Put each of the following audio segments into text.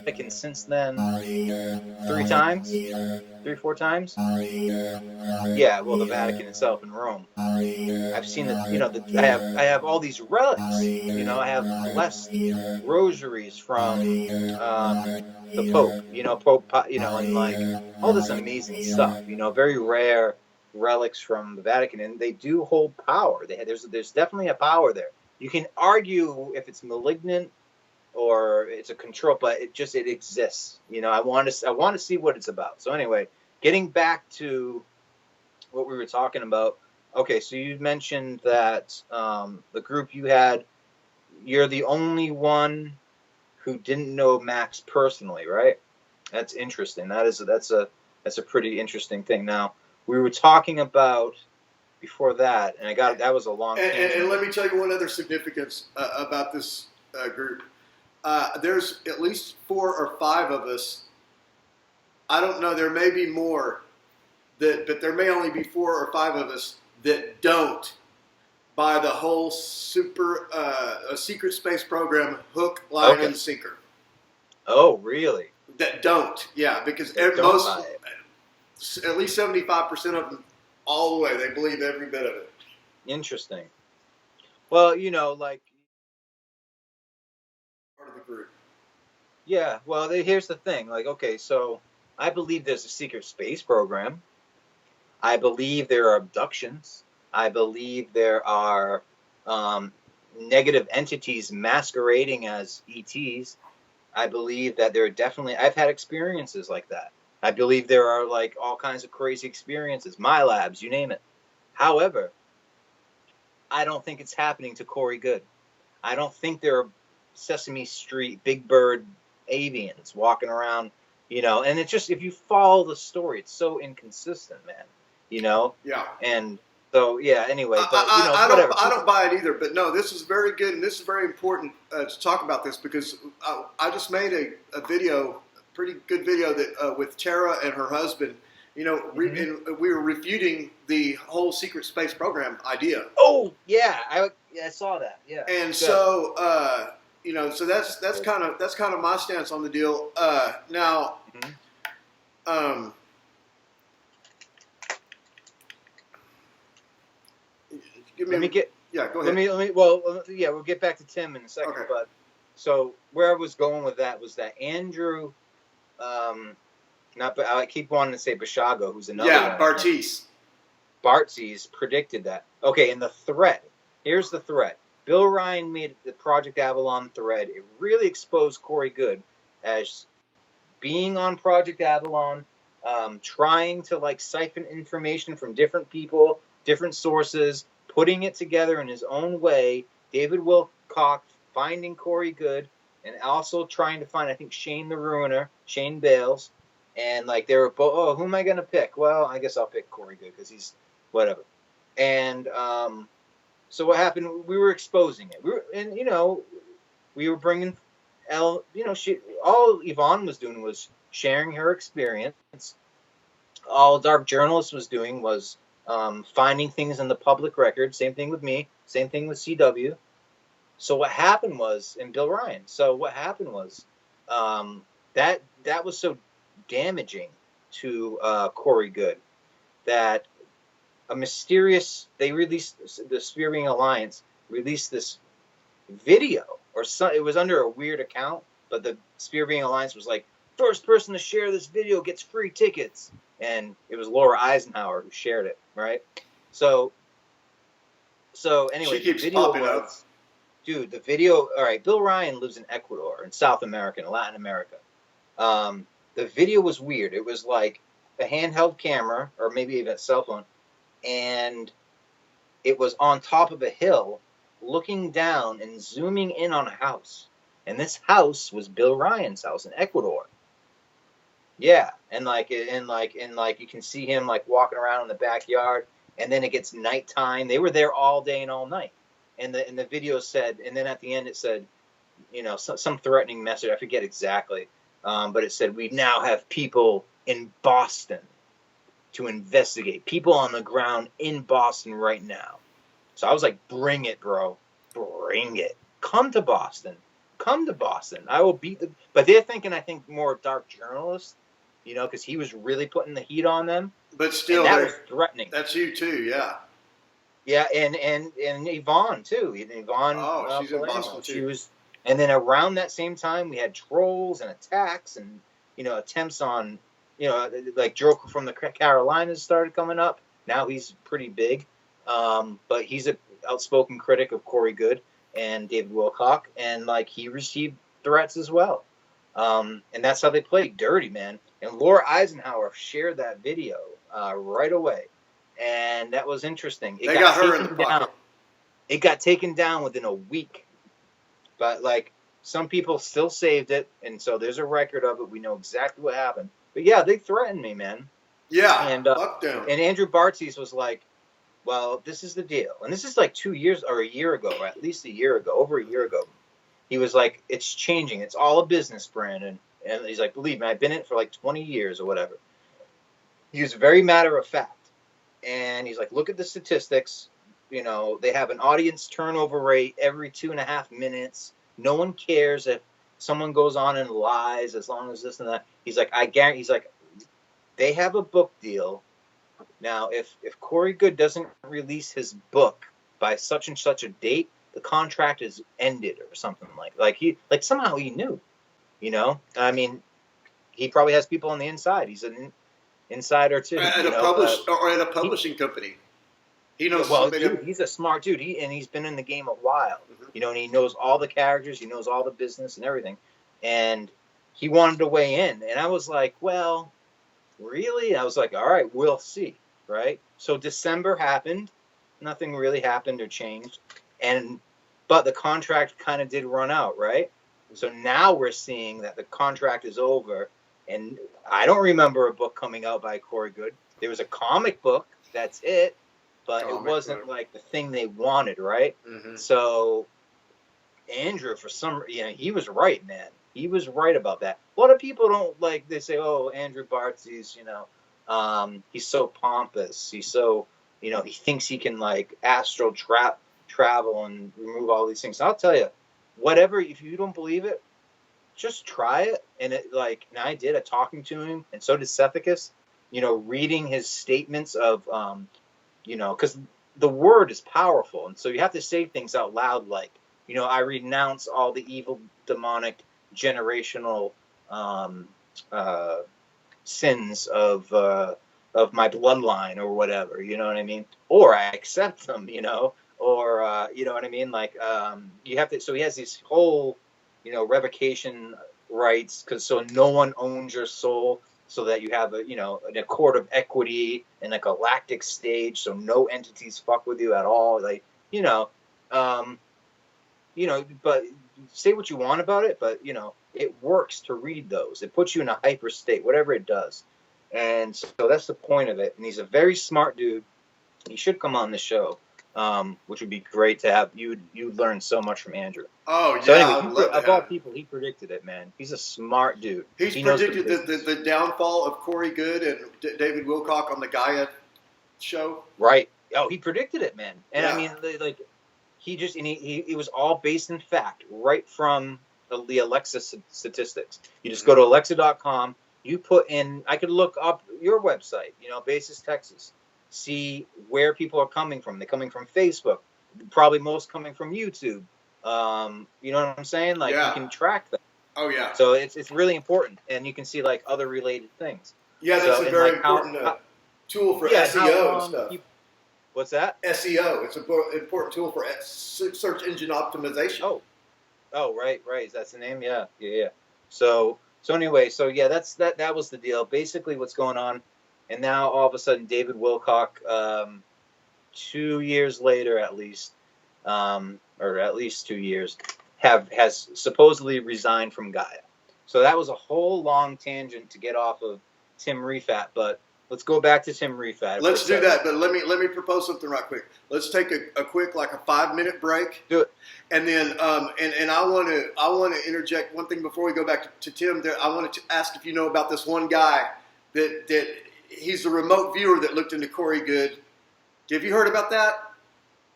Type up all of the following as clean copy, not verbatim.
Vatican since then 3 times, 4 times. Yeah, well, the Vatican itself in Rome. I've seen that. I have all these relics. I have blessed rosaries from the Pope. Pope. And like all this amazing stuff. Very rare relics from the Vatican, and they do hold power. There's definitely a power there. You can argue if it's malignant or it's a control, but it exists. I want to see what it's about. So anyway, getting back to what we were talking about. Okay, so you mentioned that the group you had, you're the only one who didn't know Max personally, right? That's interesting. That's a pretty interesting thing. Now, we were talking about before that, and that was a long tangent. And let me tell you one other significance about this group. There's at least 4 or 5 of us. I don't know. There may be more, but there may only be 4 or 5 of us that don't buy the whole secret space program hook, line, and sinker. Oh, really? That don't, yeah, because at least 75% of them, all the way, they believe every bit of it. Interesting. Well, like part of the group. Yeah. Well, here's the thing. Like, okay, so I believe there's a secret space program. I believe there are abductions. I believe there are negative entities masquerading as ETs. I believe that there are definitely, I've had experiences like that. I believe there are like all kinds of crazy experiences, my labs, you name it. However, I don't think it's happening to Corey Good. I don't think there are Sesame Street Big Bird avians walking around, and it's just, if you follow the story, it's so inconsistent, man, Yeah. And so, yeah, anyway, but, whatever. I don't buy it either, but no, this is very good, and this is very important to talk about this, because I just made a video, a pretty good video that with Tara and her husband, and we were refuting the whole secret space program idea. Oh, yeah, I saw that, yeah. And so, so that's kind of my stance on the deal. Now, go ahead. We'll get back to Tim in a second. Okay. But so where I was going with that was that Andrew, I keep wanting to say Bashago, who's another one. Bartzies predicted that. Okay, in the thread, here's the thread. Bill Ryan made the Project Avalon thread. It really exposed Corey Good as being on Project Avalon, trying to like siphon information from different people, different sources, putting it together in his own way. David Wilcock finding Corey Good, and also trying to find, I think, Shane the Ruiner, Shane Bales. And like they were both, who am I going to pick? Well, I guess I'll pick Corey Good because he's whatever. And so what happened? We were exposing it. We were bringing all Yvonne was doing was sharing her experience. All Dark Journalist was doing was finding things in the public record. Same thing with me. Same thing with CW. So what happened was, and Bill Ryan. So what happened was that was so damaging to Corey Good that they released, the Spear-Being Alliance released this video, it was under a weird account, but the Spear-Being Alliance was like, first person to share this video gets free tickets. And it was Laura Eisenhower who shared it, right? So anyway, she keeps popping up. Dude, the video, all right, Bill Ryan lives in Ecuador, in South America, in Latin America. The video was weird. It was like a handheld camera, or maybe even a cell phone, and it was on top of a hill, looking down and zooming in on a house. And this house was Bill Ryan's house in Ecuador. Yeah, and you can see him like walking around in the backyard, and then it gets nighttime. They were there all day and all night, and the video said, and then at the end it said, some threatening message. I forget exactly, but it said, we now have people in Boston to investigate. People on the ground in Boston right now. So I was like, bring it, bro, bring it. Come to Boston. come to Boston. I will beat the. But they're thinking, I think, more dark journalists, because he was really putting the heat on them. But still, that was threatening. That's you too, yeah. Yeah, and Yvonne too. Yvonne, she's in Boston too. She was, and then around that same time, we had trolls and attacks and attempts on, like Joker from the Carolinas started coming up. Now he's pretty big, but he's an outspoken critic of Corey Goode and David Wilcock, and like he received threats as well. And that's how they played dirty, man. And Laura Eisenhower shared that video right away. And that was interesting. They got her in the pocket. It got taken down within a week. But, like, some people still saved it. And so there's a record of it. We know exactly what happened. But, yeah, they threatened me, man. Yeah, and, fuck them. And Andrew Bartzies was like, well, this is the deal. And this is like 2 years or a year ago, or at least a year ago, over a year ago. He was like, it's changing. It's all a business, Brandon. And he's like, believe me, I've been in it for like 20 years or whatever. He was very matter of fact. And he's like, look at the statistics. They have an audience turnover rate every 2.5 minutes. No one cares if someone goes on and lies as long as this and that. He's like, I guarantee. He's like, they have a book deal. Now, if Corey Goode doesn't release his book by such and such a date, the contract is ended or something like somehow he knew. I mean, he probably has people on the inside. He's an insider too. At a publishing company. He knows. Well, dude, he's a smart dude. He's been in the game a while. Mm-hmm. And he knows all the characters. He knows all the business and everything. And he wanted to weigh in, and I was like, well, really? I was like, all right, we'll see, right? So December happened. Nothing really happened or changed, but the contract kind of did run out, right? So now we're seeing that the contract is over. And I don't remember a book coming out by Corey Goode. There was a comic book, that's it, but it wasn't like the thing they wanted, right? Mm-hmm. So Andrew, for some, he was right, man. He was right about that. A lot of people don't like. They say, "Oh, Andrew Bartzies, he's so pompous. He's so, he thinks he can like astral travel and remove all these things." I'll tell you, whatever. If you don't believe it, just try it. And and I did a talking to him, and so did Cephicus, reading his statements of, because the word is powerful. And so you have to say things out loud like, I renounce all the evil, demonic, generational sins of my bloodline or whatever, you know what I mean? Or I accept them, or, you know what I mean? Like, you have to, so he has this whole, revocation rights, so no one owns your soul, so that you have an accord of equity and a galactic stage, so no entities fuck with you at all. Like, but say what you want about it, but it works to read those. It puts you in a hyper state, whatever it does. And so that's the point of it. And he's a very smart dude. He should come on the show. Which would be great to have. You'd learn so much from Andrew. Oh, yeah. So anyway, of all people, he predicted it, man. He's a smart dude. He predicted the downfall of Corey Goode and David Wilcock on the Gaia show. Right. Oh, he predicted it, man. And I mean, like, it was all based in fact, right from the Alexa statistics. You just go to Alexa.com. You put in. I could look up your website. Basis Texas. See where people are coming from. They're coming from Facebook, probably most coming from YouTube. You know what I'm saying? Like, you can track that. Oh yeah. So it's really important, and you can see like other related things. Yeah, that's a very important tool for SEO and stuff. What's that? SEO. It's an important tool for search engine optimization. Oh, right. That's the name. Yeah. So anyway, that was the deal. Basically, what's going on. And now, all of a sudden, David Wilcock, 2 years later at least, or at least 2 years, has supposedly resigned from Gaia. So that was a whole long tangent to get off of Tim Rifat, but let's go back to Tim Rifat. Let's do that, but let me propose something right quick. Let's take a quick, like a 5-minute break. Do it. And then, and I want to interject one thing before we go back to Tim. I wanted to ask if you know about this one guy that he's a remote viewer that looked into Corey Goode. Have you heard about that?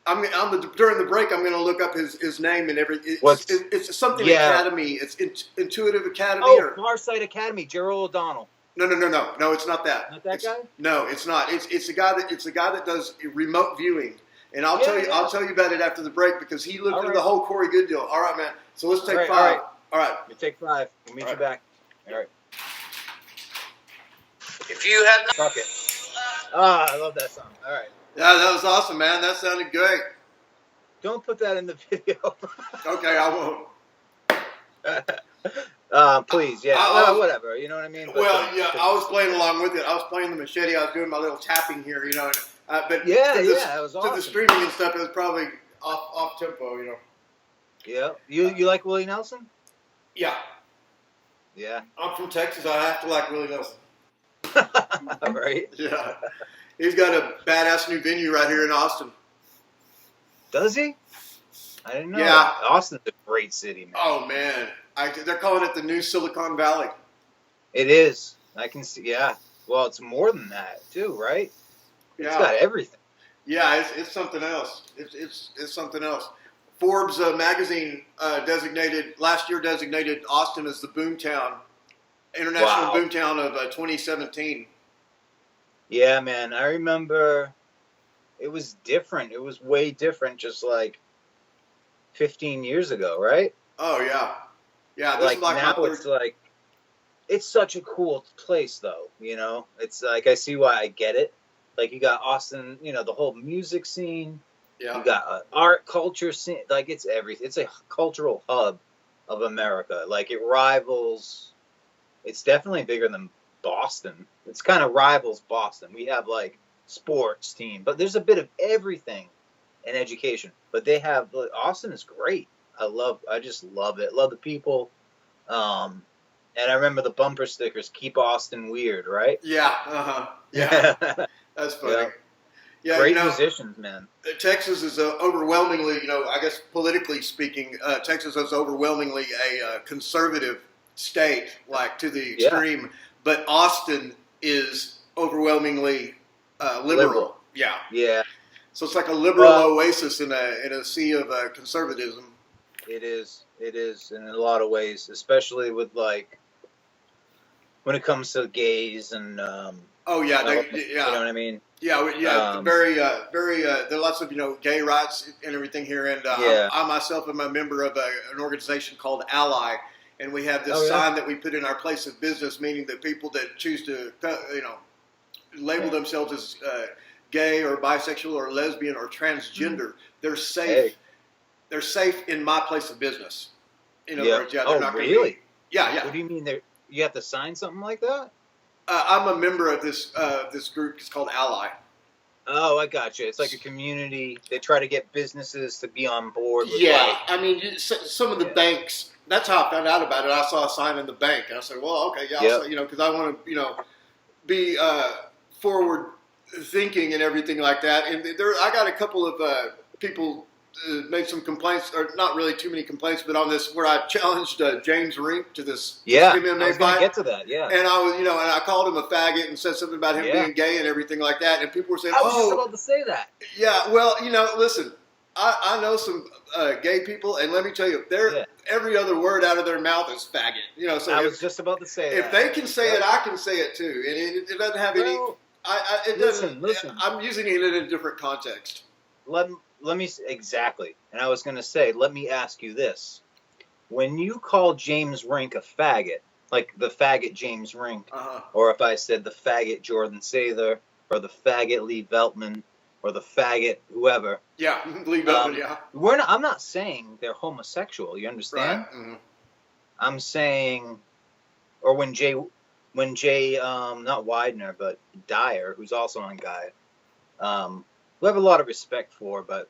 during the break. I'm going to look up his name and everything. It's something Academy. It's Intuitive Academy. Oh, Farsight Academy. Gerald O'Donnell. No, it's not that. Not that guy? No, it's not. It's a guy that does remote viewing, and I'll tell you about it after the break because he looked into the whole Corey Good deal. All right, man. So let's take 5. All right. You take 5. We'll meet you back. All right. If you have not... Fuck it. I love that song. All right. Yeah, that was awesome, man. That sounded great. Don't put that in the video. Okay, I won't. Please, whatever. You know what I mean? But I was playing along with it. I was playing the machete. I was doing my little tapping here, you know. But that was awesome. To the streaming and stuff, it was probably off tempo, you know. Yeah. You like Willie Nelson? Yeah. Yeah. I'm from Texas. I have to like Willie Nelson. Right. Yeah. He's got a badass new venue right here in Austin. Does he? I didn't know. Yeah. Austin's a great city, man. Oh, man. They're calling it the new Silicon Valley. It is. I can see. Yeah. Well, it's more than that, too, right? Yeah. It's got everything. Yeah, it's something else. It's something else. Forbes magazine last year designated Austin as the boomtown, international boomtown of 2017. Yeah, man. I remember it was different. It was way different just like 15 years ago, right? Oh, yeah. Yeah, this is now it's like, it's such a cool place, though, you know? It's like, I see why I get it. Like, you got Austin, you know, the whole music scene. Yeah. You got art, culture scene. Like, it's everything. It's a cultural hub of America. Like, it rivals, it's definitely bigger than Boston. It's kind of rivals Boston. We have, like, sports team. But there's a bit of everything in education. But they have, Austin is great. I just love it. Love the people. And I remember the bumper stickers, keep Austin weird, right? Yeah. Yeah. That's funny. Yeah, great musicians, man. Texas is overwhelmingly, you know, I guess politically speaking, Texas is overwhelmingly a conservative state, like to the extreme. But Austin is overwhelmingly liberal. Yeah. Yeah. So it's like a liberal oasis in a sea of conservatism. It is in a lot of ways, especially with like when it comes to gays and. You know what I mean? Yeah, very. There are lots of gay rights and everything here, and I myself am a member of an organization called Ally, and we have this sign that we put in our place of business, meaning that people that choose to label themselves as gay or bisexual or lesbian or transgender, they're safe. Hey. They're safe in my place of business. In other words, they're not really? Gonna be, yeah. What do you mean? You have to sign something like that? I'm a member of this group. It's called Ally. Oh, I got you. It's like a community. They try to get businesses to be on board. With I mean, some of the banks. That's how I found out about it. I saw a sign in the bank, and I said, "Well, okay, because I want to, be forward thinking and everything like that." And I got a couple of people. Made some complaints, or not really too many complaints, but on this where I challenged James Rink to this MMA I was going to get to that, And I was, and I called him a faggot and said something about him being gay and everything like that, and people were saying, I was just about to say that. Yeah, well, listen, I know some gay people, and let me tell you, every other word out of their mouth is faggot. So I was just about to say that. If they can say it, I can say it too, and it doesn't have any. It doesn't. Listen. I'm using it in a different context. Let me exactly, and I was going to say, let me ask you this: when you call James Rink a faggot, like the faggot James Rink, or if I said the faggot Jordan Sather, or the faggot Lee Veltman, or the faggot whoever, Lee Veltman, I'm not saying they're homosexual. You understand? Right. Mm-hmm. I'm saying, or when Jay, not Widener, but Dyer, who's also on Guy. We have a lot of respect for, but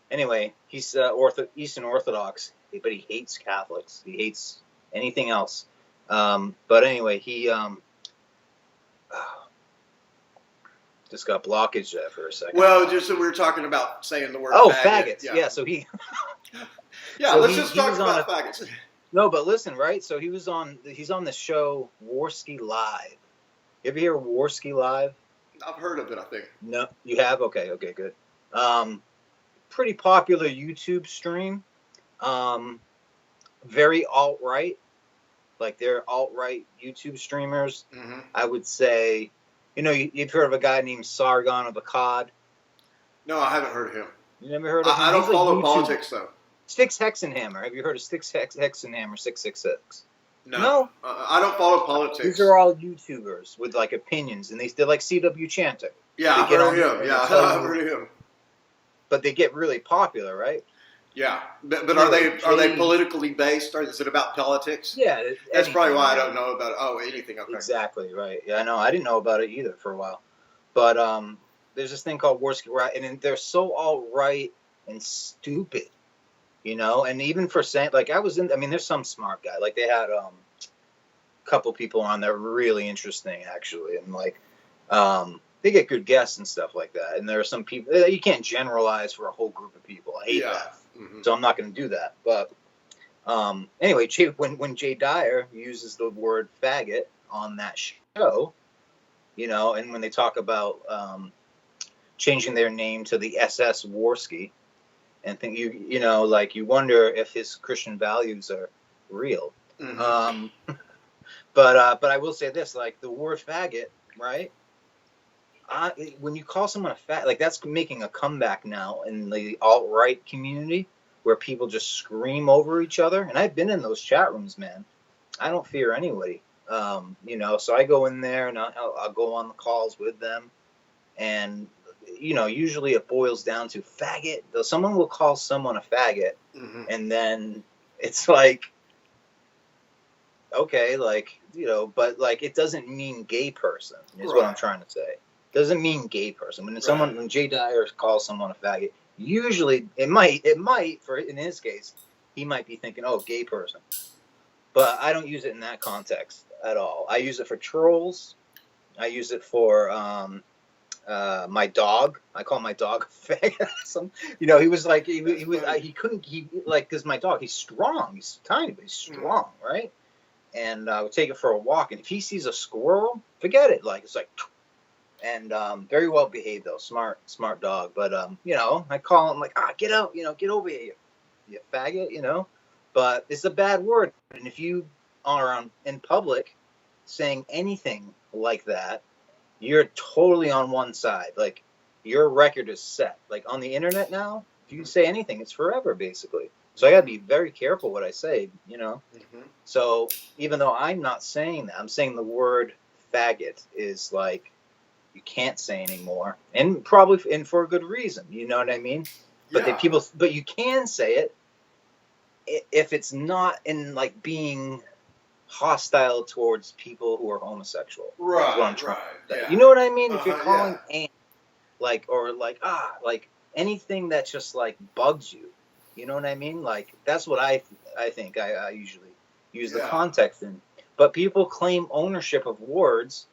anyway, he's Eastern Orthodox, but he hates Catholics. He hates anything else. But anyway, he just got blockage there for a second. Well, just so we were talking about saying the word faggots. Yeah, so he... so let's just talk about faggots. No, but listen, right? So he's on the show Warski Live. You ever hear Warski Live? I've heard of it, I think. No, you have? Okay, good. pretty popular YouTube stream. Very alt-right. Like, they're alt-right YouTube streamers. Mm-hmm. I would say, you've heard of a guy named Sargon of Akkad? No, I haven't heard of him. You never heard of him? I don't follow politics, though. Styx Hexenhammer. Have you heard of Styx Hexenhammer 666? No. I don't follow politics. These are all YouTubers with, like, opinions, and they're like C.W. Chanter. Yeah, I've heard of him. Yeah, I've heard of him. But they get really popular, right? Yeah, but are they politically based, or is it about politics? Yeah, that's probably why I don't know about anything. Okay. Exactly right. Yeah, I know. I didn't know about it either for a while, but there's this thing called Worst Right, and they're so all right and stupid, And even for saying, like, there's some smart guy. Like, they had a couple people on there really interesting actually, and like they get good guests and stuff like that. And there are some people you can't generalize for a whole group of people. I hate that. Mm-hmm. So I'm not going to do that. But anyway, when Jay Dyer uses the word faggot on that show, and when they talk about changing their name to the SS Warski, and think you wonder if his Christian values are real. Mm-hmm. But I will say this, like the word faggot, right? When you call someone a fag, like that's making a comeback now in the alt-right community where people just scream over each other. And I've been in those chat rooms, man. I don't fear anybody, so I go in there and I'll go on the calls with them. And, usually it boils down to faggot. Someone will call someone a faggot. Mm-hmm. And then it's like, okay, like, but like it doesn't mean gay person is right. What I'm trying to say. Doesn't mean gay person. When Jay Dyer calls someone a faggot, usually it might in his case, he might be thinking, oh, gay person. But I don't use it in that context at all. I use it for trolls. I use it for my dog. I call my dog a faggot. He was like because my dog, he's strong. He's tiny, but he's strong, right? And I would take it for a walk, and if he sees a squirrel, forget it. Like it's like, and very well behaved though, smart dog. But I call him like, get out, get over here, you faggot, But it's a bad word, and if you are in public saying anything like that, you're totally on one side. Like your record is set. Like on the internet now, if you say anything, it's forever basically. So I got to be very careful what I say, Mm-hmm. So even though I'm not saying that, I'm saying the word faggot is like you can't say anymore, and for a good reason. You know what I mean? Yeah. But you can say it if it's not in like being hostile towards people who are homosexual. Right. Yeah. You know what I mean? If you're calling like anything that just like bugs you. You know what I mean? Like, that's what I think I usually use the context in. But people claim ownership of words.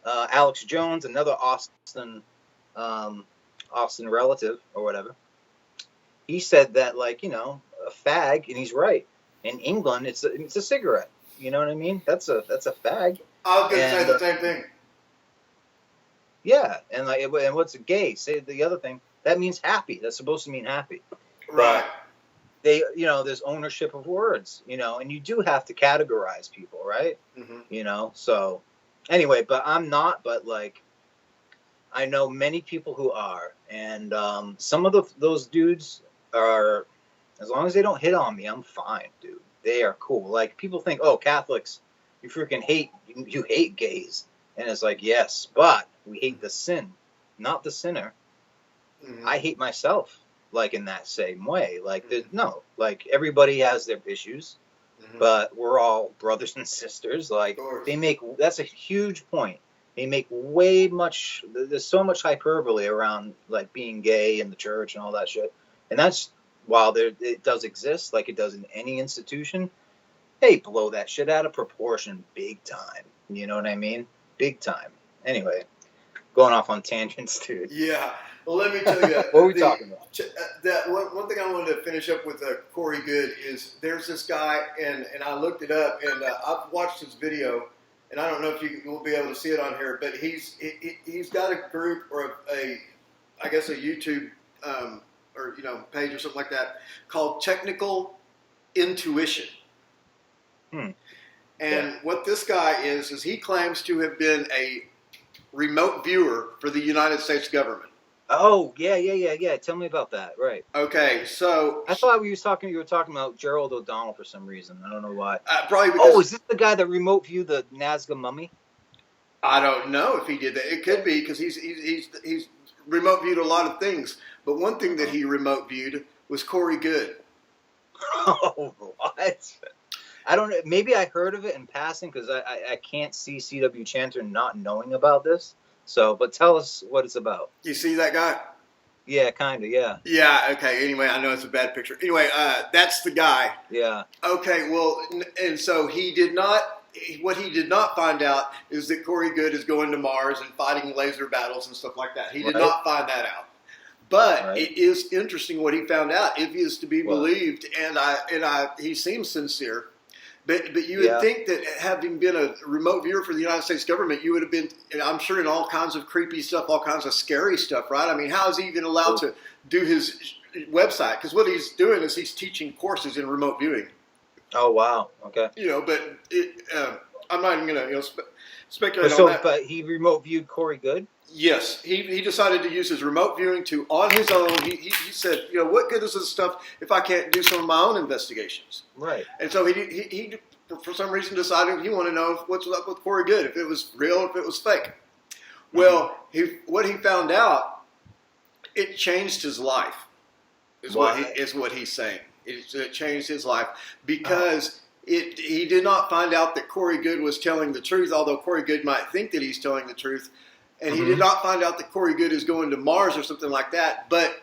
Alex Jones, another Austin relative or whatever, he said that, like, a fag, and he's right. In England, it's a cigarette. You know what I mean? That's a fag. I was going to say the same thing. Yeah, and what's gay? Say the other thing. That means happy. That's supposed to mean happy. Right. But there's ownership of words, and you do have to categorize people, right? Mm-hmm. So anyway, but I'm not, but like, I know many people who are, and some of those dudes are, as long as they don't hit on me, I'm fine, dude. They are cool. Like, people think, oh, Catholics, you freaking you hate gays. And it's like, yes, but we hate the sin, not the sinner. Mm-hmm. I hate myself. Like in that same way, like like everybody has their issues, but we're all brothers and sisters. Like that's a huge point. They make there's so much hyperbole around like being gay in the church and all that shit. And that's while it does exist, like it does in any institution, they blow that shit out of proportion big time. You know what I mean? Big time. Anyway, going off on tangents, dude. Yeah. Well, let me tell you. What are we talking about? That one thing I wanted to finish up with Corey Good is there's this guy, and I looked it up, and I've watched his video, and I don't know if you will be able to see it on here, but he's got a group or I guess a YouTube or page or something like that called Technical Intuition. And what this guy is he claims to have been a remote viewer for the United States government. Oh, yeah. Tell me about that. Right. Okay, so I thought you were talking about Gerald O'Donnell for some reason. I don't know why. Probably because. Is this the guy that remote viewed the Nazca mummy? I don't know if he did that. It could be because he's remote viewed a lot of things. But one thing that he remote viewed was Corey Good. Oh, what? I don't know. Maybe I heard of it in passing because I can't see C.W. Chanter not knowing about this. So, but tell us what it's about. You see that guy? Yeah, kind of, yeah. Yeah, okay. Anyway, I know it's a bad picture. Anyway, that's the guy. Yeah. Okay, well, and so what he did not find out is that Corey Good is going to Mars and fighting laser battles and stuff like that. He did not find that out. But it is interesting what he found out, if he is to be believed, and he seems sincere. But you would think that having been a remote viewer for the United States government, you would have been, I'm sure, in all kinds of creepy stuff, all kinds of scary stuff, right? I mean, how is he even allowed to do his website? Because what he's doing is he's teaching courses in remote viewing. Oh, wow. Okay. But I'm not even going to speculate on that. But he remote viewed Corey Good? Yes, he decided to use his remote viewing on his own. He said, what good is this stuff if I can't do some of my own investigations? Right. And so he for some reason decided he wanted to know what's up with Corey Good, if it was real, if it was fake. Well, what he found out, it changed his life. Is what he's saying. It changed his life because he did not find out that Corey Good was telling the truth, although Corey Good might think that he's telling the truth. And he did not find out that Corey Good is going to Mars or something like that. But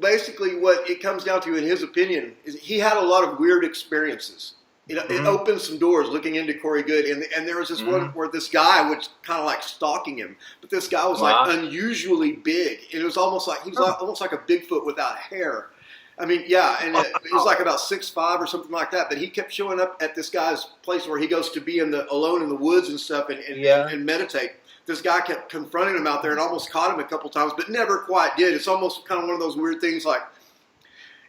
basically what it comes down to, in his opinion, is he had a lot of weird experiences. It opened some doors looking into Corey Good. And there was this one where this guy was kind of like stalking him. But this guy was like unusually big. And it was almost like, he was almost like a Bigfoot without hair. I mean, and it was like about 6'5" or something like that. But he kept showing up at this guy's place where he goes to be alone in the woods and stuff and meditate. This guy kept confronting him out there and almost caught him a couple times, but never quite did. It's almost kind of one of those weird things like,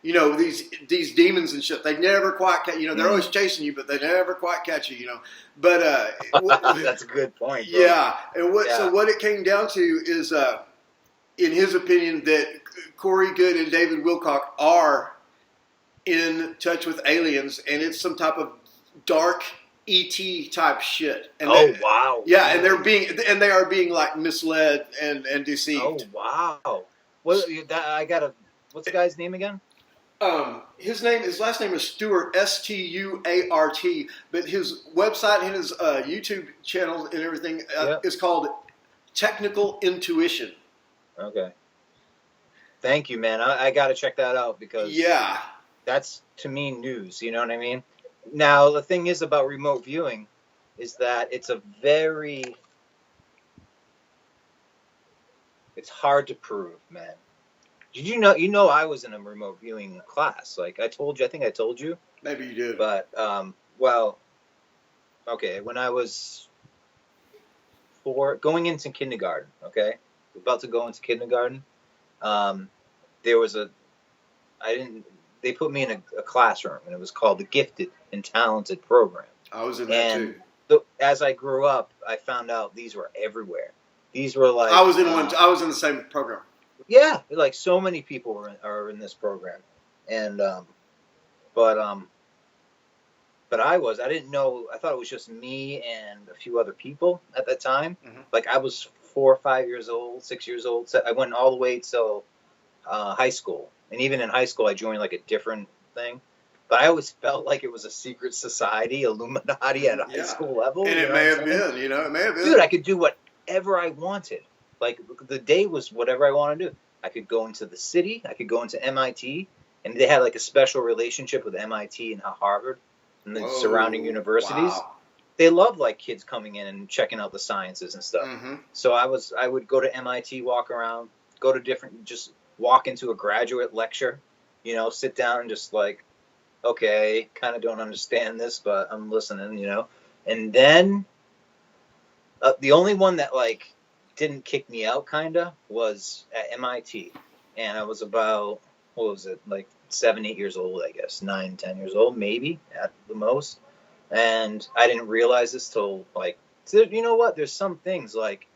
these demons and shit. They never quite catch you. They're always chasing you, but they never quite catch you. But that's a good point. Bro. Yeah, and so what it came down to is, in his opinion, that Corey Good and David Wilcock are in touch with aliens, and it's some type of dark ET type shit. And wow! Yeah, and they are being like misled and deceived. Oh wow! What's the guy's name again? His last name is Stewart, Stuart, but his website and his YouTube channel and everything is called Technical Intuition. Okay. Thank you, man. I got to check that out because that's, to me, news. You know what I mean? Now, the thing is about remote viewing is that it's hard to prove, man. Did you know I was in a remote viewing class? Like I think I told you. Maybe you did. But, okay, when I was going into kindergarten, okay? About to go into kindergarten, there was they put me in a classroom, and it was called the Gifted and Talented Program. I was in that too. As I grew up, I found out these were everywhere. These were like... I was in the same program. Yeah, like so many people are in this program. And, but I didn't know, I thought it was just me and a few other people at that time. Mm-hmm. Like I was 4 or 5 years old, 6 years old. So I went all the way till high school. And even in high school, I joined like a different thing. But I always felt like it was a secret society, Illuminati at a high school level. And it may have been, it may have been. Dude, I could do whatever I wanted. Like the day was whatever I wanted to do. I could go into the city. I could go into MIT. And they had like a special relationship with MIT and Harvard and the surrounding universities. Wow. They love like kids coming in and checking out the sciences and stuff. Mm-hmm. So I would go to MIT, walk around, just walk into a graduate lecture, sit down and just like, okay, kind of don't understand this, but I'm listening, And then the only one that like didn't kick me out kind of was at MIT. and I was about, what was it, like 7, 8 years old, I guess, 9, 10 years old, maybe at the most. And I didn't realize this till like, so you know what? There's some things like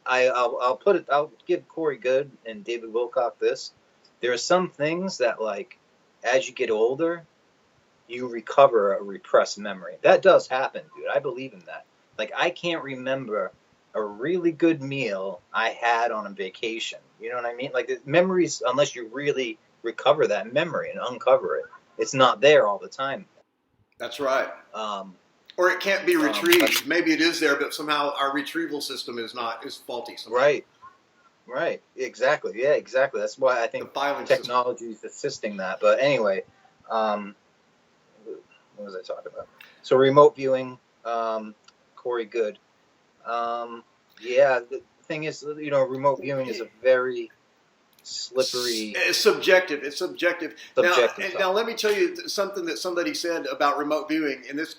I'll give Corey Good and David Wilcock this. There are some things that like, as you get older, you recover a repressed memory. That does happen, dude. I believe in that. Like, I can't remember a really good meal I had on a vacation. You know what I mean? Like, the memories, unless you really recover that memory and uncover it, it's not there all the time. That's right. Or it can't be retrieved. Maybe it is there, but somehow our retrieval system is faulty. Somehow. Right. Exactly. Yeah, exactly. That's why I think technology is assisting that. But anyway, what was I talking about? So remote viewing, Corey Good. Yeah, the thing is, remote viewing is a very slippery. It's subjective. Now, let me tell you something that somebody said about remote viewing, and this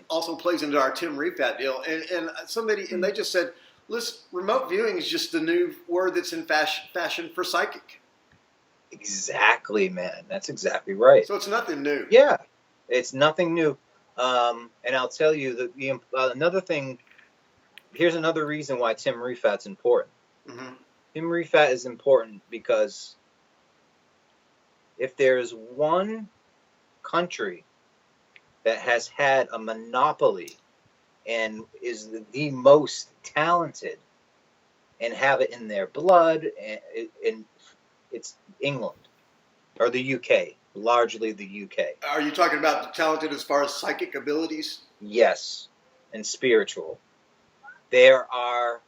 also plays into our Tim Rifat deal. And they just said, listen, remote viewing is just the new word that's in fashion for psychic. Exactly, man. That's exactly right. So it's nothing new. Yeah, it's nothing new. And I'll tell you that another thing. Here's another reason why Tim Rifat's important. Mm-hmm. Tim Rifat is important because if there's one country that has had a monopoly and is the most talented and have it in their blood, and it's England or the UK, largely the UK. Are you talking about the talented as far as psychic abilities? Yes, and spiritual. There are,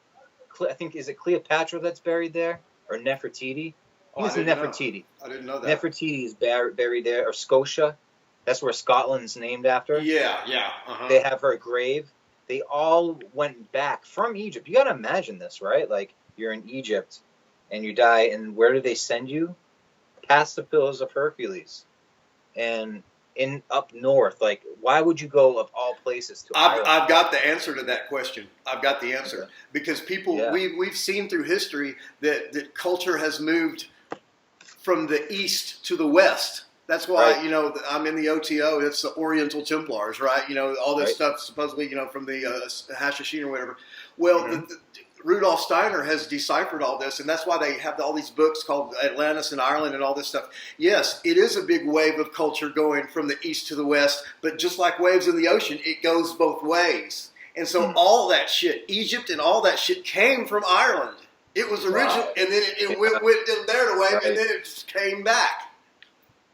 I think, is it Cleopatra that's buried there? Or Nefertiti? I think it's Nefertiti. I didn't know that. Nefertiti is buried there, or Scotia. That's where Scotland's named after. Yeah. Uh-huh. They have her grave. They all went back from Egypt. You got to imagine this, right? Like, you're in Egypt, and you die, and where do they send you? Past the Pillars of Hercules. And up north, like, why would you go of all places to Ireland? I've got the answer to that question. I've got the answer. Okay. Because people, we've seen through history that culture has moved from the east to the west. That's why, right. I'm in the OTO. It's the Oriental Templars, right? All this stuff supposedly, from the Hashashin or whatever. Well, mm-hmm. Rudolf Steiner has deciphered all this, and that's why they have all these books called Atlantis and Ireland and all this stuff. Yes, it is a big wave of culture going from the east to the west, but just like waves in the ocean, it goes both ways. And so all that shit, Egypt and all that shit came from Ireland. It was original, and then it went there to wave, and then it just came back.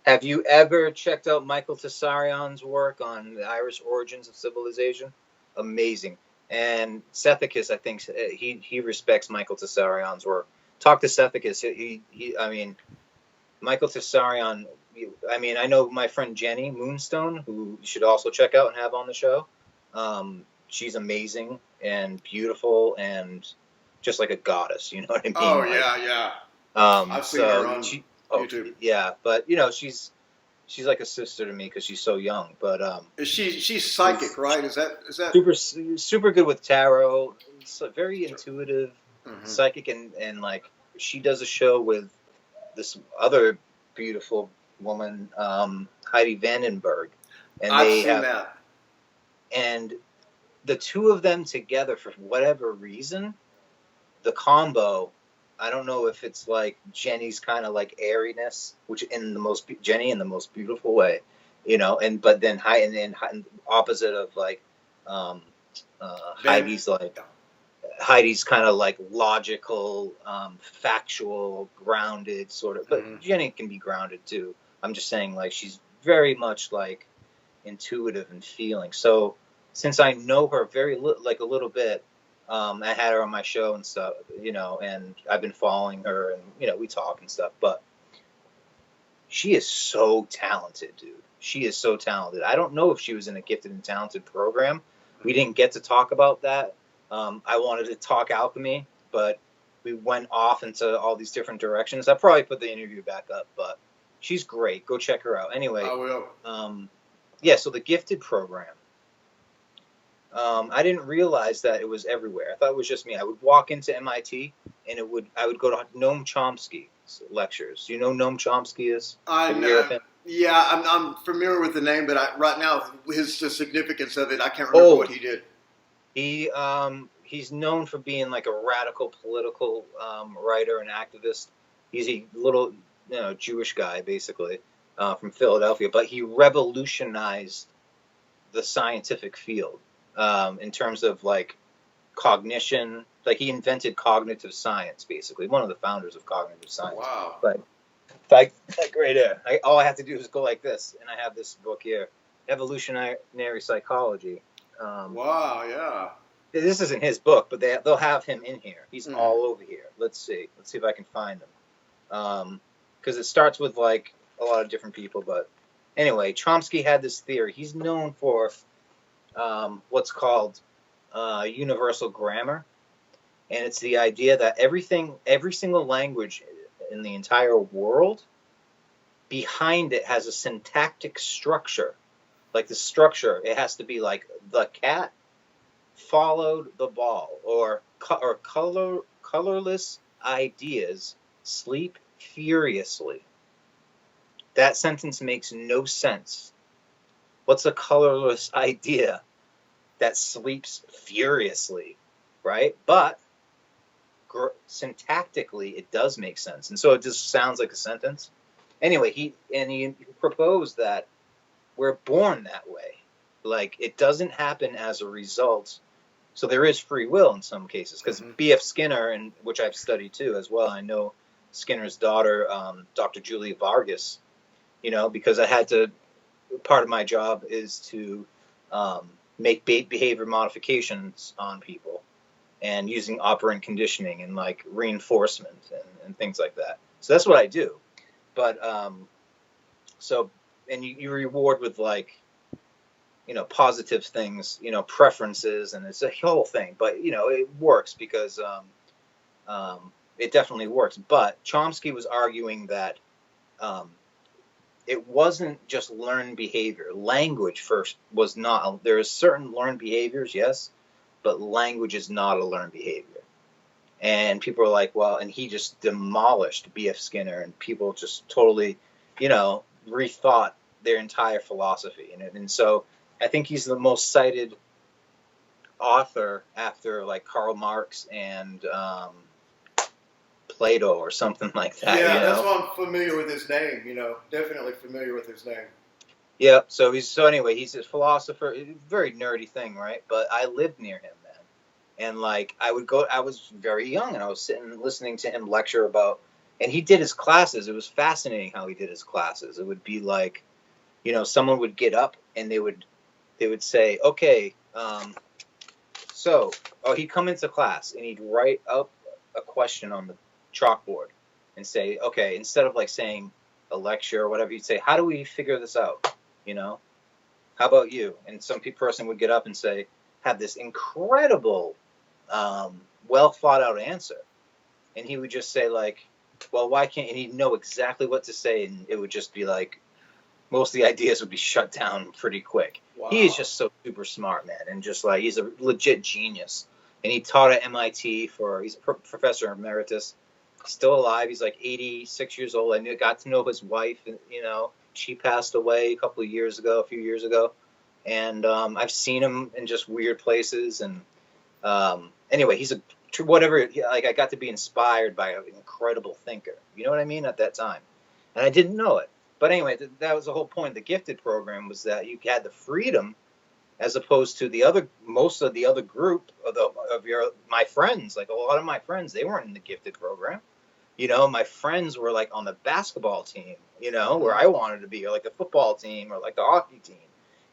Have you ever checked out Michael Tessarion's work on the Irish origins of civilization? Amazing. And Sethicus, I think he respects Michael Tessarion's work. Talk to Sethicus. Michael Tessarion. I know my friend Jenny Moonstone, who you should also check out and have on the show. She's amazing and beautiful and just like a goddess. You know what I mean? Oh yeah. I've seen her on YouTube. Yeah, but she's like a sister to me because she's so young. But she's psychic, right? Is that super good with tarot? So very intuitive, psychic, and like she does a show with this other beautiful woman, Heidi Vandenberg, and I've seen that. And the two of them together, for whatever reason, the combo. I don't know if it's like Jenny's kind of like airiness, which Jenny in the most beautiful way, but then opposite of like Heidi's kind of like logical, factual, grounded sort of, but Jenny can be grounded too. I'm just saying, like, she's very much like intuitive and feeling. So since I know her a little bit. I had her on my show and stuff, and I've been following her and, we talk and stuff, but she is so talented, dude. She is so talented. I don't know if she was in a gifted and talented program. We didn't get to talk about that. I wanted to talk alchemy, but we went off into all these different directions. I'll probably put the interview back up, but she's great. Go check her out. Anyway. I will. So the gifted program. I didn't realize that it was everywhere. I thought it was just me. I would walk into MIT, and I would go to Noam Chomsky, lectures. Do you know Noam Chomsky is? I know. Yeah, I'm familiar with the name, but right now the significance of it, I can't remember what he did. He's known for being like a radical political writer and activist. He's a little Jewish guy basically from Philadelphia, but he revolutionized the scientific field in terms of like cognition. Like he invented cognitive science, basically one of the founders of cognitive science. Wow! But like right there, all I have to do is go like this, and I have this book here, Evolutionary Psychology. Wow! Yeah. This isn't his book, but they'll have him in here. He's all over here. Let's see if I can find him. Because it starts with like a lot of different people. But anyway, Chomsky had this theory. He's known for what's called universal grammar, and it's the idea that every single language in the entire world, behind it has a syntactic structure. Like the structure, it has to be like the cat followed the ball, or colorless ideas sleep furiously. That sentence makes no sense. What's a colorless idea that sleeps furiously, right? But syntactically, it does make sense, and so it just sounds like a sentence. Anyway, he proposed that we're born that way. Like, it doesn't happen as a result. So there is free will in some cases, because B.F. Skinner, and which I've studied too as well, I know Skinner's daughter, Dr. Julia Vargas, because I had to, part of my job is to make behavior modifications on people, and using operant conditioning and like reinforcement and things like that. So that's what I do. But and you reward with like, positive things, preferences, and it's a whole thing. But it works because it definitely works. But Chomsky was arguing that it wasn't just learned behavior. Language first was not. There is certain learned behaviors, yes, but language is not a learned behavior. And people are like, well, and he just demolished B.F. Skinner, and people just totally, rethought their entire philosophy. And so I think he's the most cited author after like Karl Marx and Plato or something like that. Yeah, that's why I'm familiar with his name. Definitely familiar with his name. Yeah. So he's a philosopher. Very nerdy thing, right? But I lived near him, man, and like I was very young, and I was sitting listening to him lecture about. And he did his classes. It was fascinating how he did his classes. It would be like, someone would get up and they would say, okay, he'd come into class and he'd write up a question on the chalkboard and say, okay, instead of like saying a lecture or whatever, you'd say, how do we figure this out? How about you? And some person would get up and say, have this incredible, well thought out answer. And he would just say like, well, why can't, and he'd know exactly what to say, and it would just be like, most of the ideas would be shut down pretty quick. Wow. He is just so super smart, man, and just like, he's a legit genius. And he taught at MIT he's a professor emeritus, still alive. He's like 86 years old. I got to know his wife, and she passed away a few years ago. And I've seen him in just weird places. And anyway, he's I got to be inspired by an incredible thinker. You know what I mean? At that time. And I didn't know it. But anyway, that was the whole point of the gifted program, was that you had the freedom, as opposed to most of the other group of my friends. Like a lot of my friends, they weren't in the gifted program. My friends were like on the basketball team, where I wanted to be, or like the football team, or like the hockey team.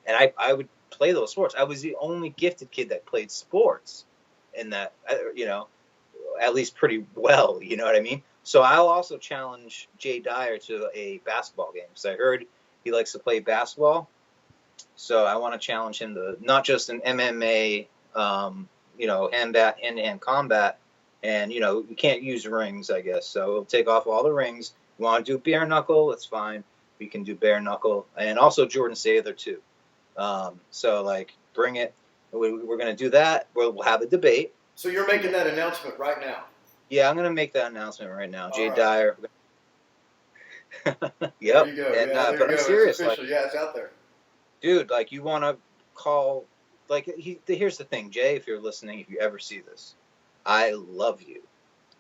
And I would play those sports. I was the only gifted kid that played sports. In that, at least pretty well, you know what I mean? So I'll also challenge Jay Dyer to a basketball game, because I heard he likes to play basketball. So I want to challenge him to not just an MMA, hand-to-hand combat. And, you can't use rings, I guess. So we'll take off all the rings. You want to do bare knuckle? That's fine. We can do bare knuckle. And also Jordan Sather, too. So, like, bring it. We're going to do that. We'll have a debate. So you're making that announcement right now? Yeah, I'm going to make that announcement right now. Jay Dyer, Yep. There you go. And There but you I'm go. serious. It's official. Like, It's out there. dude, like you want to call. Like here's the thing, Jay. If you're listening, if you ever see this, I love you.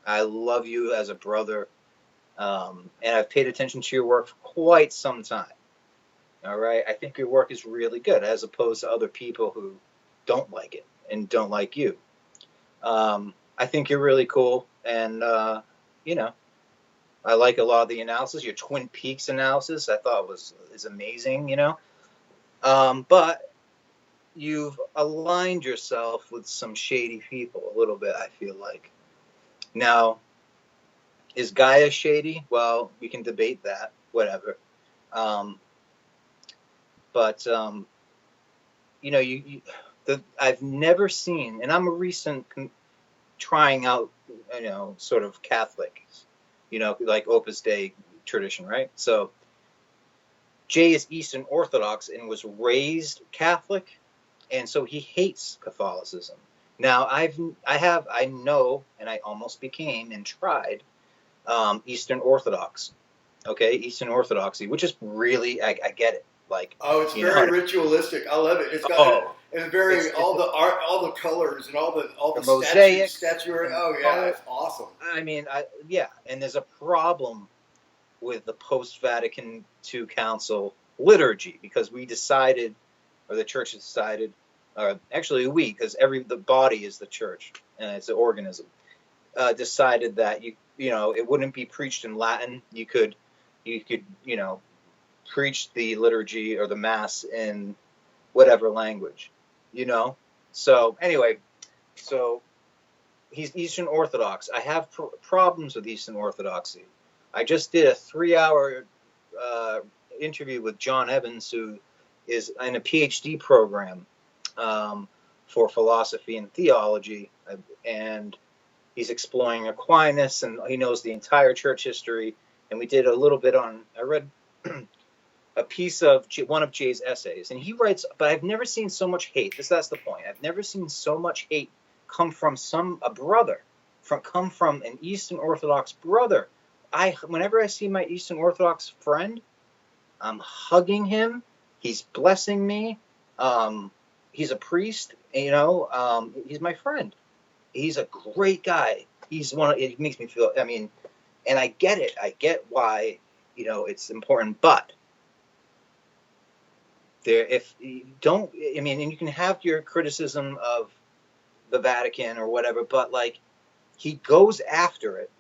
I love you as a brother, and I've paid attention to your work for quite some time. All right, I think your work is really good, as opposed to other people who don't like it and don't like you. I think you're really cool, and you know, I like a lot of the analysis. Your Twin Peaks analysis, I thought is amazing. But you've aligned yourself with some shady people a little bit. I feel like now. Is Gaia shady? Well, we can debate that, whatever. Um, but I've never seen, and I'm a recent trying out, sort of Catholic, like Opus Dei tradition, right? So Jay is Eastern Orthodox and was raised Catholic, and so he hates Catholicism. Now I know, and I almost became and tried Eastern Orthodox. Okay, Eastern Orthodoxy, which is really, I get it. Like, it's very ritualistic. I love it. It's got it's very all the art, all the colors, and all the mosaics, statuary. Oh yeah, it's awesome. I mean, and there's a problem with the post-Vatican II Council liturgy because we decided, or the church decided, or actually because the body is the church and it's an organism, decided that it wouldn't be preached in Latin. You could preach the liturgy or the mass in whatever language, So anyway, so he's Eastern Orthodox. I have problems with Eastern Orthodoxy. I just did a 3-hour interview with John Evans, who is in a PhD program for philosophy and theology, and he's exploring Aquinas, and he knows the entire church history. And we did a little bit on. I read a piece of one of Jay's essays, and he writes. But I've never seen so much hate. That's the point. I've never seen so much hate come from come from an Eastern Orthodox brother. Whenever I see my Eastern Orthodox friend, I'm hugging him. He's blessing me. He's a priest. He's my friend. He's a great guy. It makes me feel, and I get it. I get why, it's important, but and you can have your criticism of the Vatican or whatever, but like, he goes after it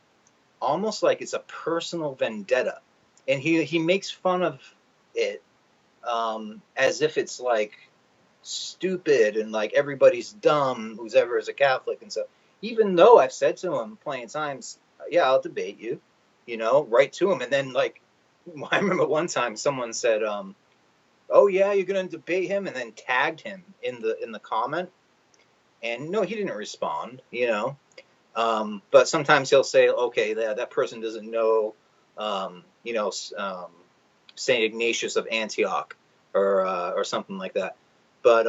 almost like it's a personal vendetta. And he makes fun of it, as if it's like stupid and like everybody's dumb who's ever is a Catholic and stuff. Even though I've said to him plenty of times, yeah, I'll debate you, right to him. And then like, I remember one time someone said, oh yeah, you're gonna debate him, and then tagged him in the comment. And no, he didn't respond, but sometimes he'll say, okay, that person doesn't know, St. Ignatius of Antioch or something like that. But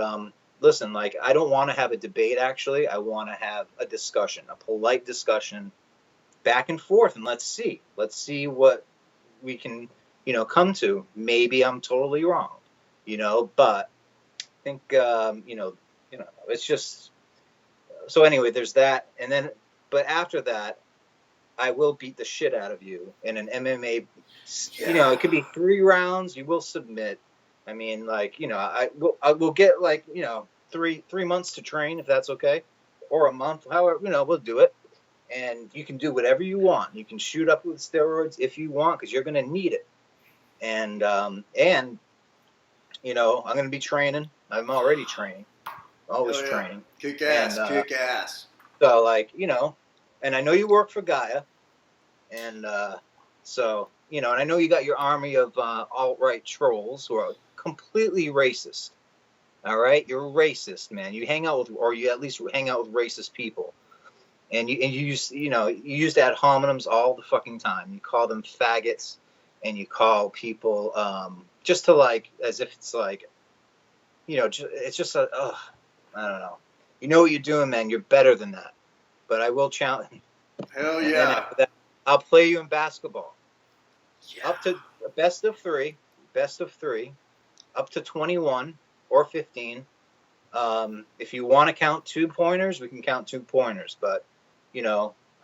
listen, like, I don't want to have a debate, actually. I want to have a discussion, a polite discussion, back and forth, and let's see what we can, come to. Maybe I'm totally wrong, but I think, it's just, so anyway, there's that. And then, but after that, I will beat the shit out of you in an MMA, it could be 3 rounds. You will submit. I mean, like, I will get like, 3 months to train, if that's okay, or a month, however, we'll do it. And you can do whatever you want. You can shoot up with steroids if you want, because you're going to need it. And I'm going to be training. I'm already training. Always training. Kick ass, kick ass. So, like, and I know you work for Gaia. And so, and I know you got your army of alt-right trolls who are completely racist. All right? You're racist, man. You hang out with, or you at least hang out with racist people. And you use ad hominems all the fucking time. You call them faggots, and you call people just to, like, as if it's like, it's just I don't know. You know what you're doing, man. You're better than that. But I will challenge. Hell yeah. I'll play you in basketball. up to best of three, up to 21 or 15. If you want to count 2-pointers, we can count 2-pointers, but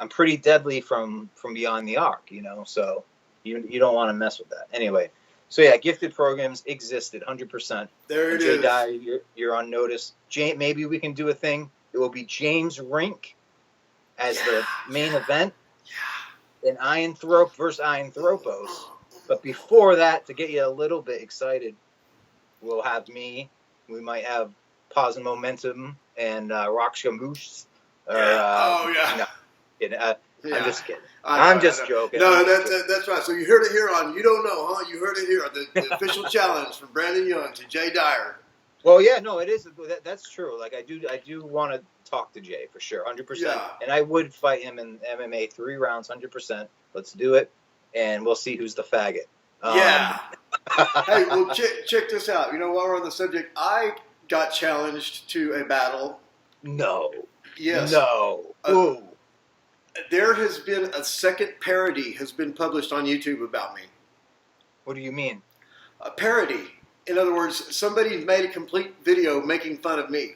I'm pretty deadly from beyond the arc, so you don't want to mess with that. Anyway, so yeah, gifted programs existed 100%. There it is. Dyer, you're on notice. Maybe we can do a thing. It will be James Rink as the main event. Yeah. And Ayin Thropos versus Ayin Thropos. But before that, to get you a little bit excited, we'll have me. We might have Pause and Momentum and Raksha Moose. I'm just kidding. I'm just joking. No, that's right. So you heard it here on You Don't Know, huh? You heard it here on the official challenge from Brandon Young to Jay Dyer. Well, yeah, no, it is. That's true. Like I do want to talk to Jay for sure, 100%. Yeah. And I would fight him in MMA 3 rounds, 100%. Let's do it, and we'll see who's the faggot. Yeah. Hey, well, check this out. While we're on the subject, I got challenged to a battle. No. Yes. No. Ooh. There has been a second parody has been published on YouTube about me. What do you mean? A parody. In other words, somebody made a complete video making fun of me.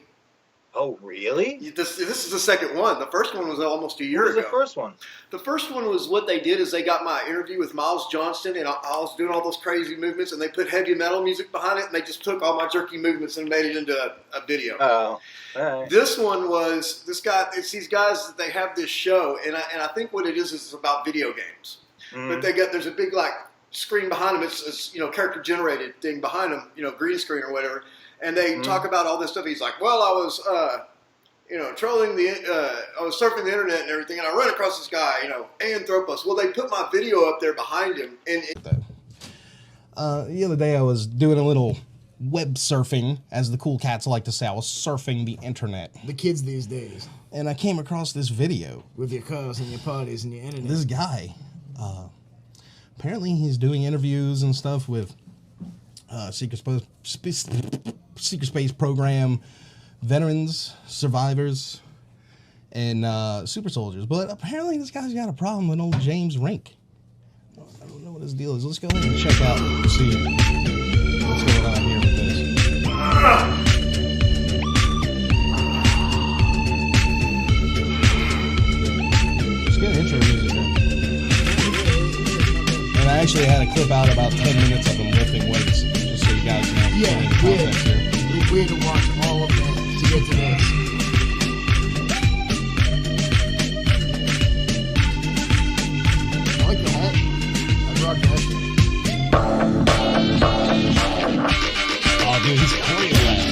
Oh, really? This is the second one. The first one was almost a year ago. What was the first one? The first one was what they did is they got my interview with Miles Johnston, and I was doing all those crazy movements, and they put heavy metal music behind it, and they just took all my jerky movements and made it into a video. Oh, all right. This one was this guy. It's these guys that they have this show, and I think what it is it's about video games. But there's a big screen behind them. It's character generated thing behind them, green screen or whatever. And they talk about all this stuff. He's like, well, I was, trolling I was surfing the internet and everything, and I ran across this guy, Ayin Thropos. Well, they put my video up there behind him. And the other day I was doing a little web surfing, as the cool cats like to say. I was surfing the internet. The kids these days. And I came across this video. With your cars and your parties and your internet. This guy, apparently he's doing interviews and stuff with secret space program veterans, survivors, and super soldiers. But apparently this guy's got a problem with old James Rink. I don't know what his deal is. Let's go ahead and check out and see what's going on here with this. Let's get an intro music here. And I actually had a clip out about 10 minutes of him lifting weights, just so you guys know. We had to watch all of that to get to this. I like the hat. I rock that. Oh, dude, he's choreographed.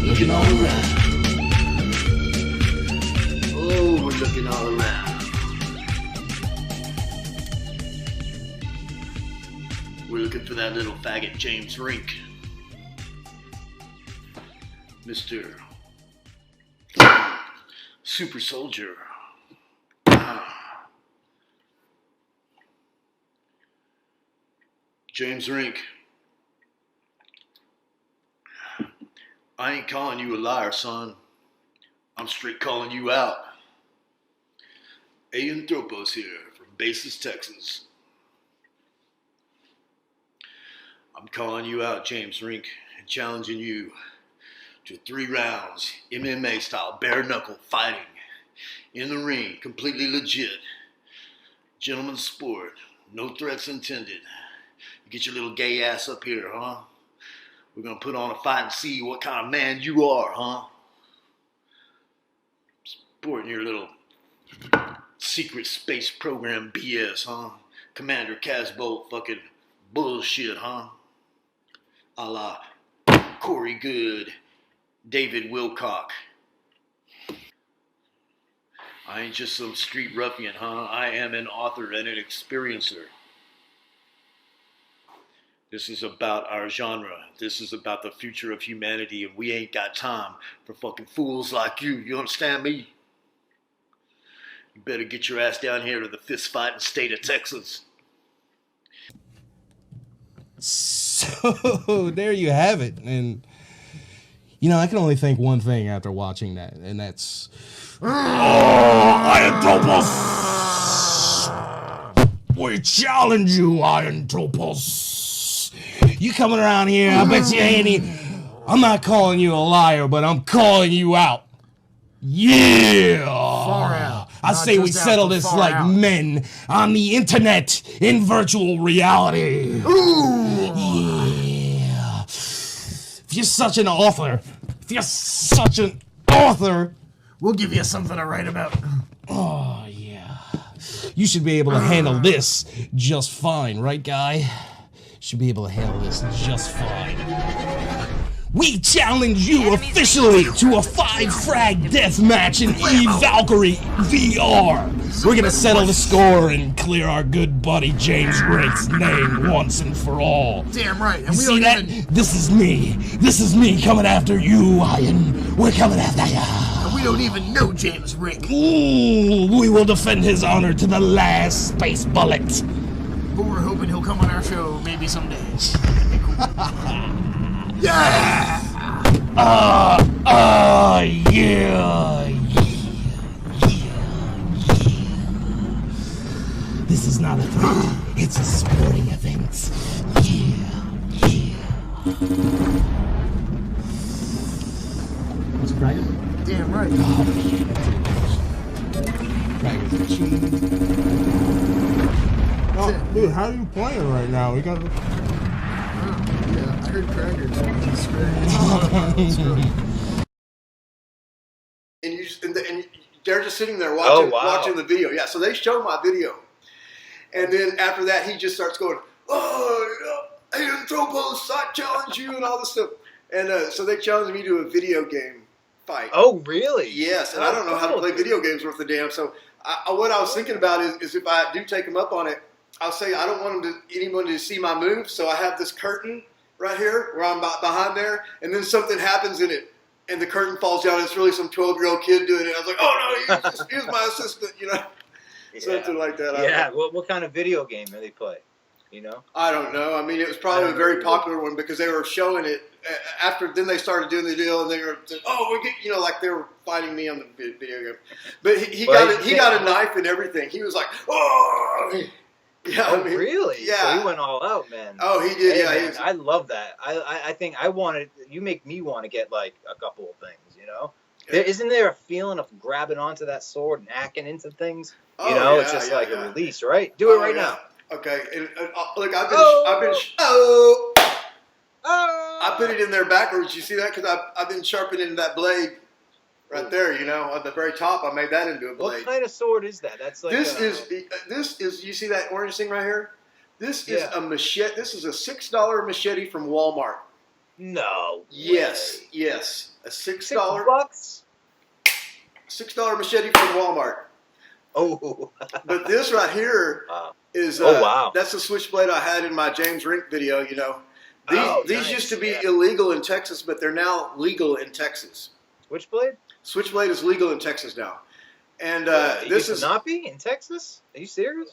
Looking all around. Oh, we're looking all around. we're looking for that little faggot James Rink. Mr. Super Soldier. James Rink. I ain't calling you a liar, son. I'm straight calling you out. Ayin Thropos here from Bases, Texas. I'm calling you out, James Rink, and challenging you to 3 rounds, MMA style, bare knuckle fighting in the ring, completely legit. Gentleman's sport, no threats intended. You get your little gay ass up here, huh? We're gonna put on a fight and see what kind of man you are, huh? Sporting your little secret space program BS, huh? Commander Casbolt fucking bullshit, huh? A la Corey Good, David Wilcock. I ain't just some street ruffian, huh? I am an author and an experiencer. This is about our genre. This is about the future of humanity, and we ain't got time for fucking fools like you. You understand me? You better get your ass down here to the fist-fighting state of Texas. So there you have it. And, I can only think one thing after watching that, and that's... Ayin Thropos! We challenge you, Ayin Thropos! You coming around here, I bet you ain't I'm not calling you a liar, but I'm calling you out. Yeah! Far out. I say we settle this like out. Men on the internet in virtual reality. Ooh. Yeah. If you're such an author, we'll give you something to write about. Oh, yeah. You should be able to handle this just fine, right, guy? Should be able to handle this just fine. We challenge you officially to a 5-frag deathmatch in Valkyrie VR. We're gonna settle the score and clear our good buddy James Rink's name once and for all. Damn right. And you see that? This is me. This is me coming after you, Ayin. We're coming after you. And we don't even know James Rink. Ooh, we will defend his honor to the last space bullet. But we're hoping he'll come on our show maybe someday. Yeah! Yeah. This is not a threat. It's a sporting event. Yeah. What's Cracker? Damn right. Oh, yeah. Crackers and cheese. Oh, dude, how are you playing right now? We got. Yeah, I heard crackers. And they're just sitting there watching the video. Yeah, so they show my video. And then after that, he just starts going, Ayin Thropos, I challenge you, and all this stuff. And so they challenged me to a video game fight. Oh, really? Yes, and I don't know how to play video games worth a damn. So what I was thinking about is if I do take him up on it, I'll say I don't want anyone to see my moves, so I have this curtain right here where I'm behind there, and then something happens in it, and the curtain falls down. And it's really some 12-year-old kid doing it. I was like, oh no, he was my assistant, something like that. Yeah. What kind of video game do they play? I don't know. I mean, it was probably a very popular one because they were showing it after. Then they started doing the deal, and they were, like they were fighting me on the video game. But he got a knife and everything. He was like, oh. Yeah, oh, really? Yeah. So he went all out, man. Oh, he did, hey, yeah. Man, I love that. I think you make me want to get, like, a couple of things, Yeah. Isn't there a feeling of grabbing onto that sword and hacking into things? It's just a release, right? Do it right now. Okay. And, look, I put it in there backwards. You see that? Because I've been sharpening that blade. Right there, at the very top, I made that into a blade. What kind of sword is that? That's like this is. You see that orange thing right here? This is a machete. This is a $6 machete from Walmart. No. Yes. A $6. $6? $6 machete from Walmart. Oh. But this right here is. Wow. That's the switchblade I had in my James Rink video. These used to be illegal in Texas, but they're now legal in Texas. Switchblade? Switchblade is legal in Texas now, and this is not be in Texas. Are you serious?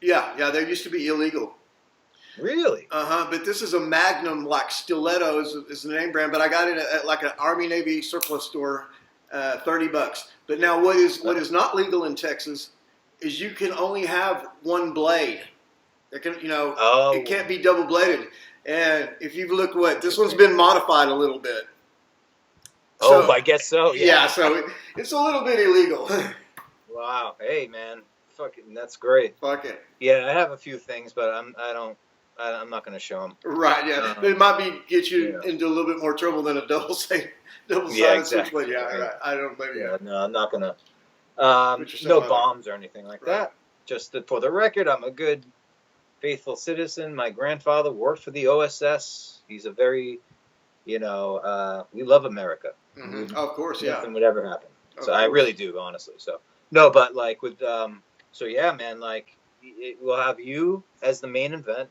Yeah. They used to be illegal. Really? But this is a Magnum, like Stiletto is the name brand. But I got it at like an Army Navy surplus store, $30. But now what is not legal in Texas is you can only have one blade. It can it can't be double bladed. And if you look this one's been modified a little bit. So, I guess so. Yeah, so it's a little bit illegal. Wow. Hey, man. Fucking, that's great. Fuck it. Yeah, I have a few things, but I'm not going to show them. Right, yeah. But it might get you into a little bit more trouble than a double-sided switchblade. Yeah, right. I don't blame you. Yeah, no, I'm not going to. No bombs or anything like that. Just for the record, I'm a good, faithful citizen. My grandfather worked for the OSS. He's a very, we love America. Mm-hmm. Oh, of course, yeah. Nothing would ever happen. So I really do, honestly. So no, but like with, so yeah, man, like we'll have you as the main event,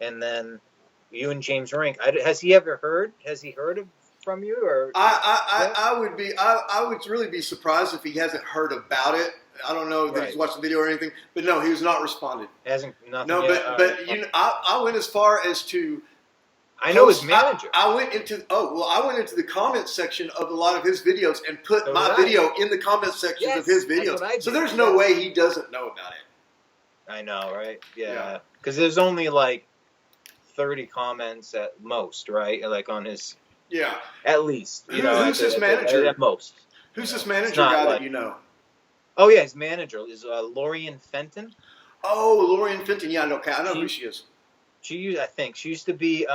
and then you and James Rink. Has he heard of from you, or I would really be surprised if he hasn't heard about it. I don't know that he's watched the video or anything, but no, he has not responded. Hasn't nothing. No, yet? but you know, I went as far as to. I know his manager. I went into the comments section of a lot of his videos and put my video in the comment sections of his videos. So there's no way he doesn't know about it. I know, right? Yeah, because there's only like 30 comments at most, right? Like on his. Yeah. At least, who's his manager? At most. Who's this manager guy that you know? Oh yeah, his manager is Lorian Fenton. Oh, Lorian Fenton. Yeah, I know who she is. She used to be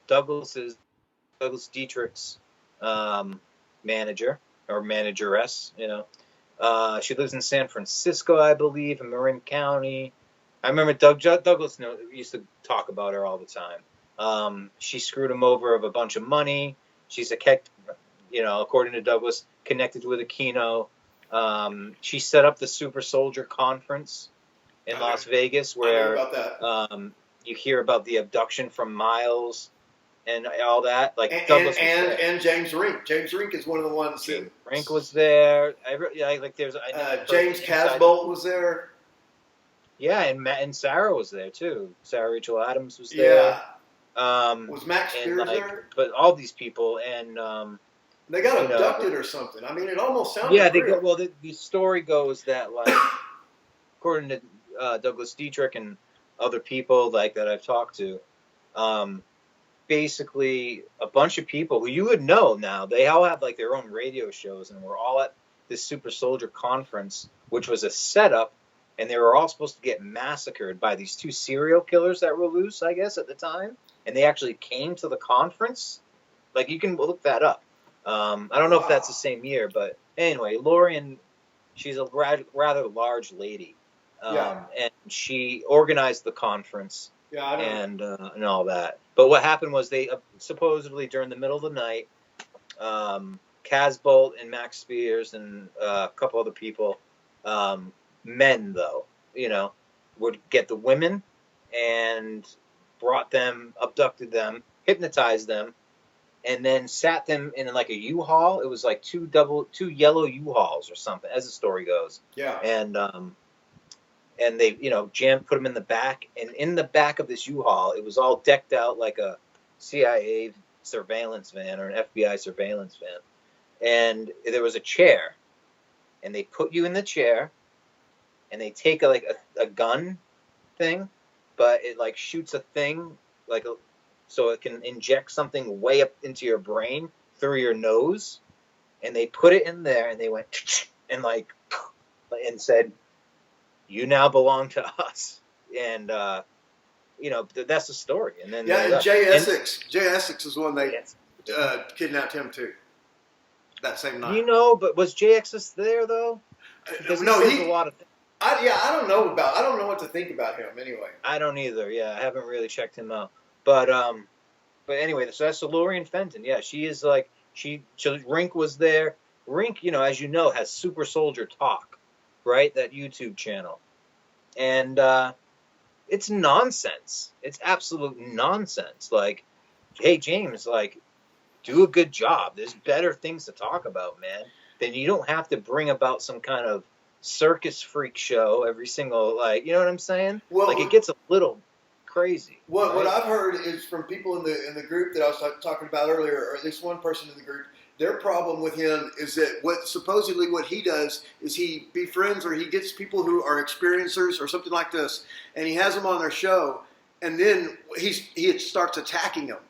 Douglas Dietrich's manager or manageress. She lives in San Francisco, I believe, in Marin County. I remember Douglas used to talk about her all the time. She screwed him over of a bunch of money. She's according to Douglas, connected with Aquino. She set up the Super Soldier Conference in Las Vegas, where you hear about the abduction from Miles and all that. Douglas and James Rink. James Rink is one of the ones. Rink was there. James Casbolt was there. Yeah, and Sarah was there too. Sarah Rachel Adams was there. Yeah. Was Max Spears there? But all these people and. They got abducted or something. I mean, it almost sounds real. Well, the story goes that, according to Douglas Dietrich and other people that I've talked to, basically a bunch of people who you would know now, they all have their own radio shows, and we're all at this Super Soldier Conference, which was a setup, and they were all supposed to get massacred by these two serial killers that were loose, I guess, at the time, and they actually came to the conference. You can look that up. I don't know if that's the same year, but anyway, Lorian, she's a rather large lady, and she organized the conference and all that. But what happened was they supposedly during the middle of the night, Casbolt and Max Spears and a couple other people, men though, would get the women and brought them, abducted them, hypnotized them, and then sat them in a U-Haul. It was two yellow U-Hauls or something, as the story goes. Yeah. And they, put them in the back, and in the back of this U-Haul, it was all decked out like a CIA surveillance van or an FBI surveillance van. And there was a chair, and they put you in the chair, and they take a gun thing, but it shoots a thing so it can inject something way up into your brain through your nose, and they put it in there, and they went and and said, "You now belong to us," and that's the story. And then and Jay Essex is one they kidnapped him too. That same night. But was Jay Essex there though? Because he a lot of things. I don't know what to think about him anyway. I don't either. Yeah, I haven't really checked him out. But anyway, so that's Lorian Fenton. Yeah, she is so Rink was there. Rink, as you know, has Super Soldier Talk, right? That YouTube channel. And it's nonsense. It's absolute nonsense. Hey, James, do a good job. There's better things to talk about, man. Then you don't have to bring about some kind of circus freak show every single, you know what I'm saying? Well, it gets a little crazy. What I've heard is from people in the group that I was talking about earlier, or at least one person in the group, their problem with him is that what he does is he befriends or he gets people who are experiencers or something like this, and he has them on their show, and then he starts attacking them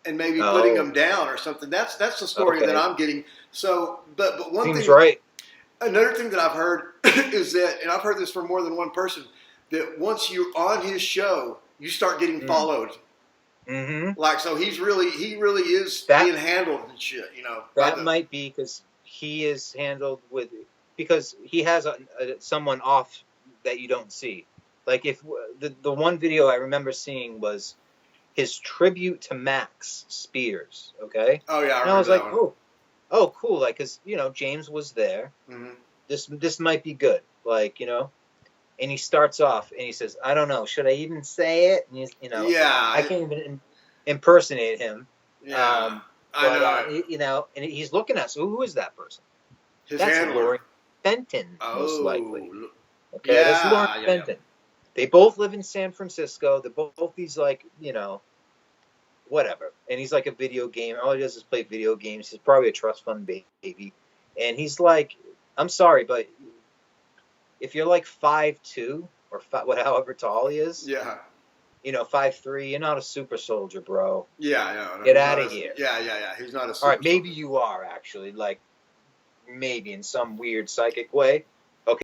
and maybe putting them down or something. That's the story that I'm getting. So, but one Seems thing, right. Another thing that I've heard is that, and I've heard this from more than one person, that once you're on his show, you start getting followed. Mm-hmm. So he really is being handled and shit, That might be because he is handled because he has someone off that you don't see. If the one video I remember seeing was his tribute to Max Spears. Okay. Oh yeah. And I was like, oh, cool. Because James was there. Mm-hmm. This might be good. And he starts off and he says, "I don't know, should I even say it?" And I can't even impersonate him. Yeah. But you know, and he's looking at us. So who is that person? That's handler. Lauren Fenton, most likely. Okay, Yeah, that's Lauren Fenton. They both live in San Francisco. They're both these, like, you know, whatever. And he's like a video game. All he does is play video games. He's probably a trust fund baby. And he's like, I'm sorry, but if you're like 5'2", or however tall he is, yeah, you know, 5'3", you're not a super soldier, bro. Yeah, no, get out of here. Yeah. He's not a super All right, maybe soldier. you are, actually, like, maybe in some weird psychic way.